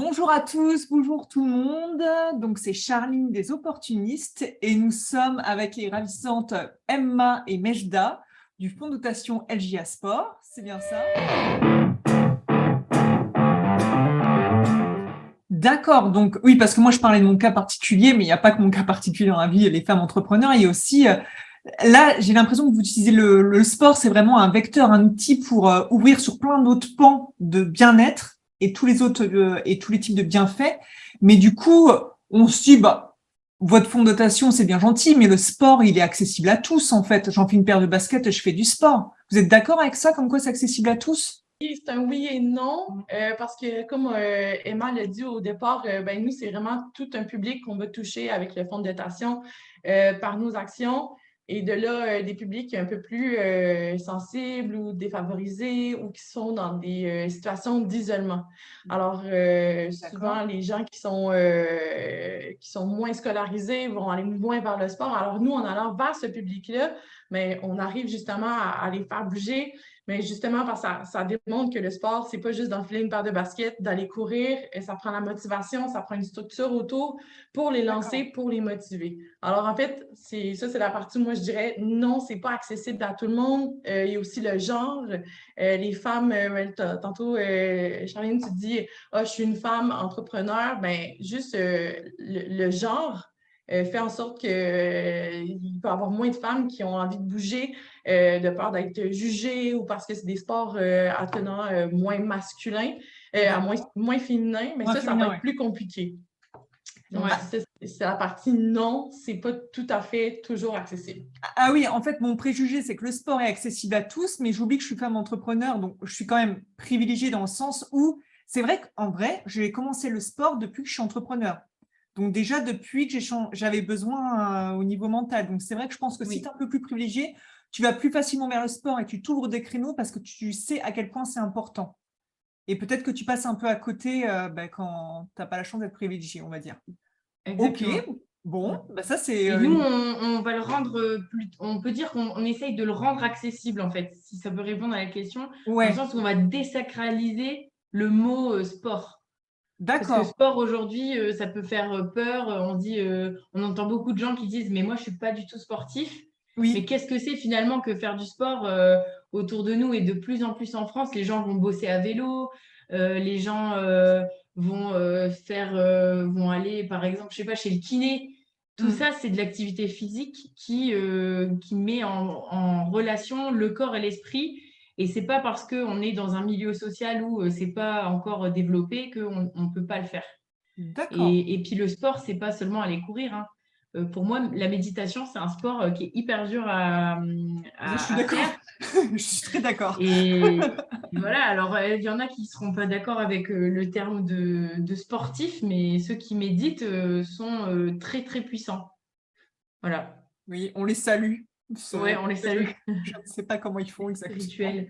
Bonjour à tous, bonjour tout le monde. Donc c'est Charline des Opportunistes et nous sommes avec les ravissantes Emma et Mejda du fonds de dotation LJA Sport. C'est bien ça? D'accord, donc oui, parce que moi je parlais de mon cas particulier, mais il n'y a pas que mon cas particulier dans la vie, les femmes entrepreneurs, il y a aussi là, j'ai l'impression que vous utilisez le sport, c'est vraiment un vecteur, un outil pour ouvrir sur plein d'autres pans de bien-être et tous les autres et tous les types de bienfaits. Mais du coup, on se dit, bah, votre fonds de dotation, c'est bien gentil, mais le sport, il est accessible à tous, en fait. J'en fais une paire de baskets, je fais du sport. Vous êtes d'accord avec ça, comme quoi c'est accessible à tous? C'est un oui et non, parce que comme Emma l'a dit au départ, ben, nous, c'est vraiment tout un public qu'on va toucher avec le fonds de dotation par nos actions. Et de là, des publics un peu plus sensibles ou défavorisés ou qui sont dans des situations d'isolement. Alors, souvent, les gens qui sont moins scolarisés vont aller moins vers le sport. Alors, nous, en allant vers ce public-là, mais on arrive justement à les faire bouger. Mais justement, parce que ça démontre que le sport, c'est pas juste d'enfiler une paire de baskets, d'aller courir, et ça prend la motivation, ça prend une structure autour pour les lancer, D'accord. pour les motiver. Alors, en fait, c'est la partie où moi, je dirais non, c'est pas accessible à tout le monde. Il y a aussi le genre. Les femmes, tantôt, Charline, tu dis, ah, je suis une femme entrepreneur. Ben, juste le genre fait en sorte qu'il peut y avoir moins de femmes qui ont envie de bouger de peur d'être jugées ou parce que c'est des sports attenant moins masculins, moins féminins, mais Moins ça va féminin, être ouais. plus compliqué. Donc, Ouais. c'est la partie non, c'est pas tout à fait toujours accessible. Ah oui, en fait, mon préjugé, c'est que le sport est accessible à tous, mais j'oublie que je suis femme entrepreneur, donc je suis quand même privilégiée dans le sens où c'est vrai qu'en vrai, j'ai commencé le sport depuis que je suis entrepreneur. Donc déjà, depuis que j'avais besoin au niveau mental. Donc c'est vrai que je pense que si tu Oui, es un peu plus privilégié, tu vas plus facilement vers le sport et tu t'ouvres des créneaux parce que tu sais à quel point c'est important. Et peut-être que tu passes un peu à côté quand tu n'as pas la chance d'être privilégié, on va dire. Ok, exactement. bon, bah ça c'est Et nous, on va le rendre on peut dire qu'on essaye de le rendre accessible, en fait, si ça peut répondre à la question, dans le Ouais, sens où on va désacraliser le mot sport. Parce que d'accord. sport aujourd'hui, ça peut faire peur. On entend beaucoup de gens qui disent, mais moi, je suis pas du tout sportif. Mais Oui. qu'est-ce que c'est finalement que faire du sport autour de nous et de plus en plus en France, les gens vont bosser à vélo, les gens vont aller, par exemple, je sais pas, chez le kiné. Tout Mm. ça, c'est de l'activité physique qui met en relation le corps et l'esprit. Et c'est pas parce qu'on est dans un milieu social où c'est pas encore développé qu'on ne peut pas le faire. D'accord. Et puis le sport, c'est pas seulement aller courir, hein. Pour moi, la méditation, c'est un sport qui est hyper dur Je suis à d'accord. faire. Je suis très d'accord. Et voilà, alors il y en a qui ne seront pas d'accord avec le terme de sportif, mais ceux qui méditent sont très, très puissants. Voilà. Oui, on les salue. Ouais, on les Je, salue. je ne sais pas comment ils font exactement. Rituel.